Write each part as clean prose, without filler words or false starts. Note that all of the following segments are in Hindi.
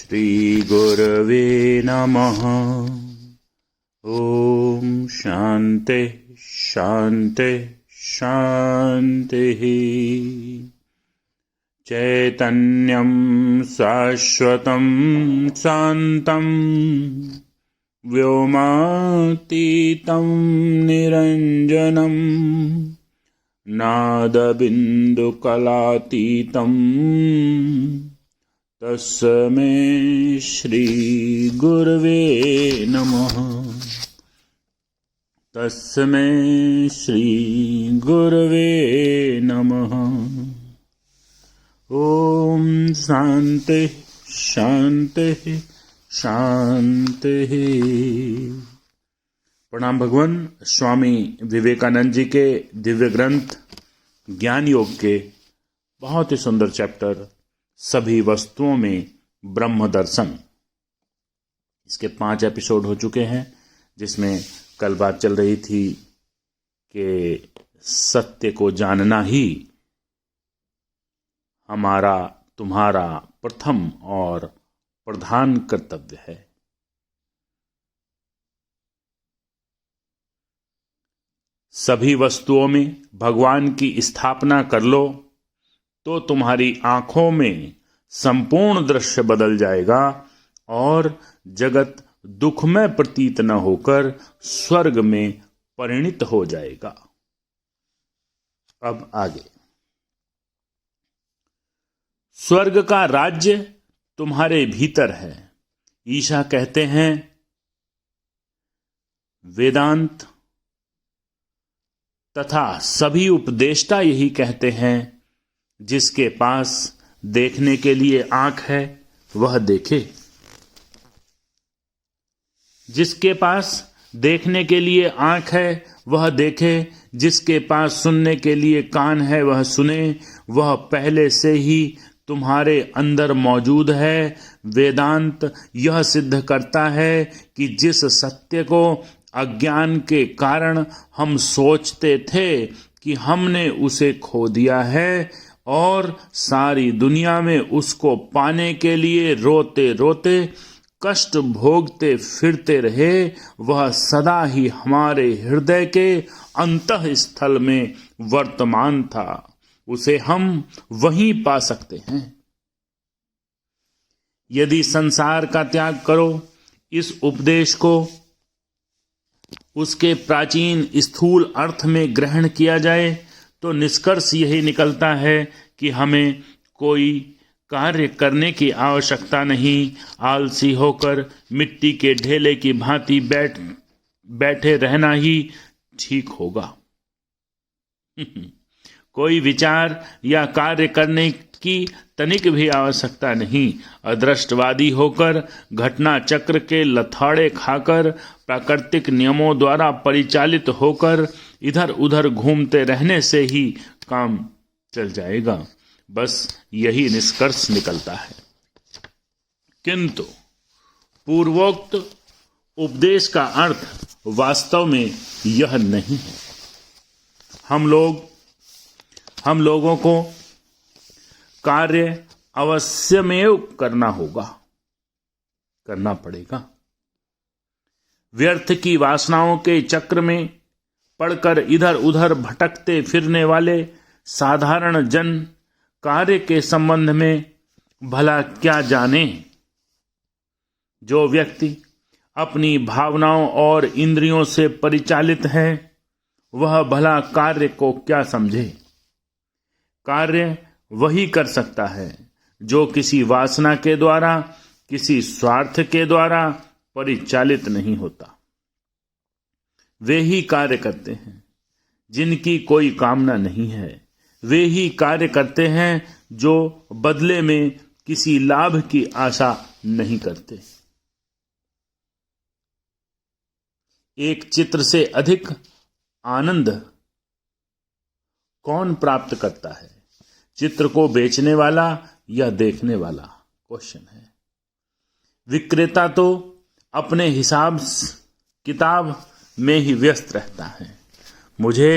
श्रीगुरवे नमः। ॐ शान्ति शान्ति शान्तिः। चैतन्यं शाश्वतं शान्तं व्योमातीतं निरञ्जनं नादबिन्दुकलातीतं तस्मै श्रीगुरवे नमः। तस्मै श्रीगुरवे नमः। ॐ शान्ति शान्ति शान्तिः। प्रणाम भगवान। स्वामी विवेकानंद जी के दिव्य ग्रंथ ज्ञान योग के बहुत ही सुंदर चैप्टर सभी वस्तुओं में ब्रह्म दर्शन, इसके 5 एपिसोड हो चुके हैं, जिसमें कल बात चल रही थी कि सत्य को जानना ही हमारा तुम्हारा प्रथम और प्रधान कर्तव्य है। सभी वस्तुओं में भगवान की स्थापना कर लो तो तुम्हारी आंखों में संपूर्ण दृश्य बदल जाएगा और जगत दुखमय प्रतीत न होकर स्वर्ग में परिणित हो जाएगा। अब आगे। स्वर्ग का राज्य तुम्हारे भीतर है। ईशा कहते हैं, वेदांत तथा सभी उपदेष्टा यही कहते हैं, जिसके पास देखने के लिए आंख है वह देखे। जिसके पास देखने के लिए आंख है वह देखे। जिसके पास सुनने के लिए कान है वह सुने। वह पहले से ही तुम्हारे अंदर मौजूद है। वेदांत यह सिद्ध करता है कि जिस सत्य को अज्ञान के कारण हम सोचते थे कि हमने उसे खो दिया है और सारी दुनिया में उसको पाने के लिए रोते रोते कष्ट भोगते फिरते रहे, वह सदा ही हमारे हृदय के अंतःस्थल में वर्तमान था। उसे हम वहीं पा सकते हैं। यदि संसार का त्याग करो, इस उपदेश को उसके प्राचीन स्थूल अर्थ में ग्रहण किया जाए तो निष्कर्ष यही निकलता है कि हमें कोई कार्य करने की आवश्यकता नहीं। आलसी होकर मिट्टी के ढेले की भांति बैठे रहना ही ठीक होगा। कोई विचार या कार्य करने की तनिक भी आवश्यकता नहीं। अदृष्टवादी होकर घटना चक्र के लथाड़े खाकर प्राकृतिक नियमों द्वारा परिचालित होकर इधर उधर घूमते रहने से ही काम चल जाएगा। बस यही निष्कर्ष निकलता है। किंतु पूर्वोक्त उपदेश का अर्थ वास्तव में यह नहीं है। हम लोगों को कार्य अवश्यमेव करना पड़ेगा। व्यर्थ की वासनाओं के चक्र में पड़कर इधर उधर भटकते फिरने वाले साधारण जन कार्य के संबंध में भला क्या जाने। जो व्यक्ति अपनी भावनाओं और इंद्रियों से परिचालित है, वह भला कार्य को क्या समझे। कार्य वही कर सकता है जो किसी वासना के द्वारा, किसी स्वार्थ के द्वारा परिचालित नहीं होता। वे ही कार्य करते हैं जिनकी कोई कामना नहीं है। वे ही कार्य करते हैं जो बदले में किसी लाभ की आशा नहीं करते। एक चित्र से अधिक आनंद कौन प्राप्त करता है, चित्र को बेचने वाला या देखने वाला? क्वेश्चन है। विक्रेता तो अपने हिसाब किताब में ही व्यस्त रहता है। मुझे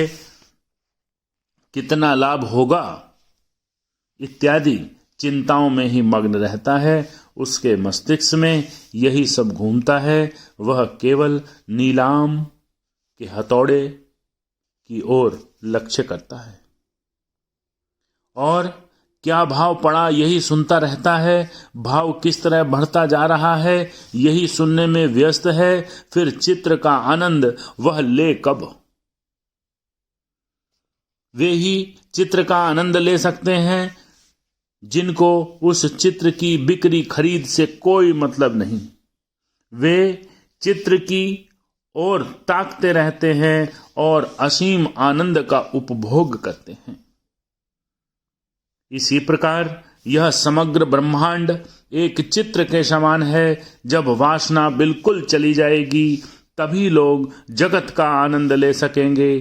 कितना लाभ होगा इत्यादि चिंताओं में ही मग्न रहता है, उसके मस्तिष्क में यही सब घूमता है, वह केवल नीलाम के हथौड़े की ओर लक्ष्य करता है और क्या भाव पड़ा यही सुनता रहता है, भाव किस तरह बढ़ता जा रहा है यही सुनने में व्यस्त है। फिर चित्र का आनंद वह ले कब? वे ही चित्र का आनंद ले सकते हैं जिनको उस चित्र की बिक्री खरीद से कोई मतलब नहीं। वे चित्र की ओर ताकते रहते हैं और असीम आनंद का उपभोग करते हैं। इसी प्रकार यह समग्र ब्रह्मांड एक चित्र के समान है। जब वासना बिल्कुल चली जाएगी तभी लोग जगत का आनंद ले सकेंगे।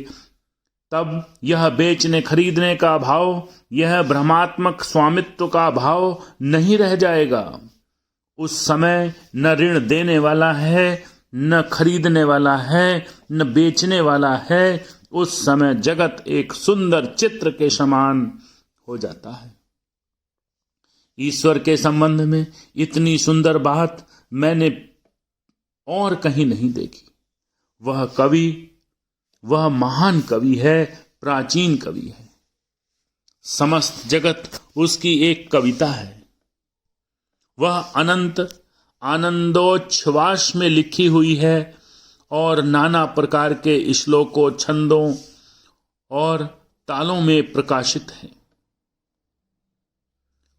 तब यह बेचने खरीदने का भाव, यह भ्रमात्मक स्वामित्व का भाव नहीं रह जाएगा। उस समय न ऋण देने वाला है, न खरीदने वाला है, न बेचने वाला है। उस समय जगत एक सुंदर चित्र के समान हो जाता है। ईश्वर के संबंध में इतनी सुंदर बात मैंने और कहीं नहीं देखी। वह कवि, वह महान कवि है, प्राचीन कवि है। समस्त जगत उसकी एक कविता है। वह अनंत आनंदोच्छ्वास में लिखी हुई है और नाना प्रकार के श्लोकों, छंदों और तालों में प्रकाशित है।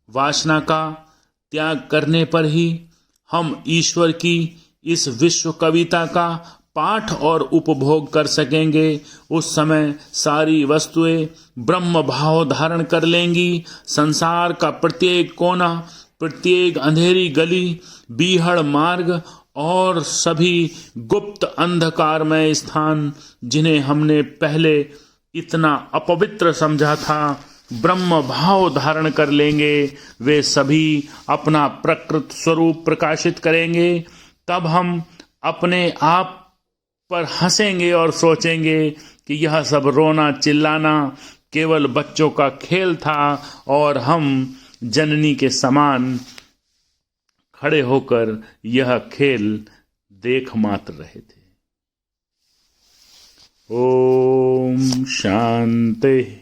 वासना का त्याग करने पर ही हम ईश्वर की इस विश्व कविता का पाठ और उपभोग कर सकेंगे। उस समय सारी वस्तुएं ब्रह्म भाव धारण कर लेंगी। संसार का प्रत्येक कोना, प्रत्येक अंधेरी गली, बीहड़ मार्ग और सभी गुप्त अंधकारमय स्थान जिन्हें हमने पहले इतना अपवित्र समझा था, ब्रह्म भाव धारण कर लेंगे। वे सभी अपना प्रकृत स्वरूप प्रकाशित करेंगे। तब हम अपने आप पर हंसेंगे और सोचेंगे कि यह सब रोना चिल्लाना केवल बच्चों का खेल था और हम जननी के समान खड़े होकर यह खेल देख मात्र रहे थे। ओम शांति।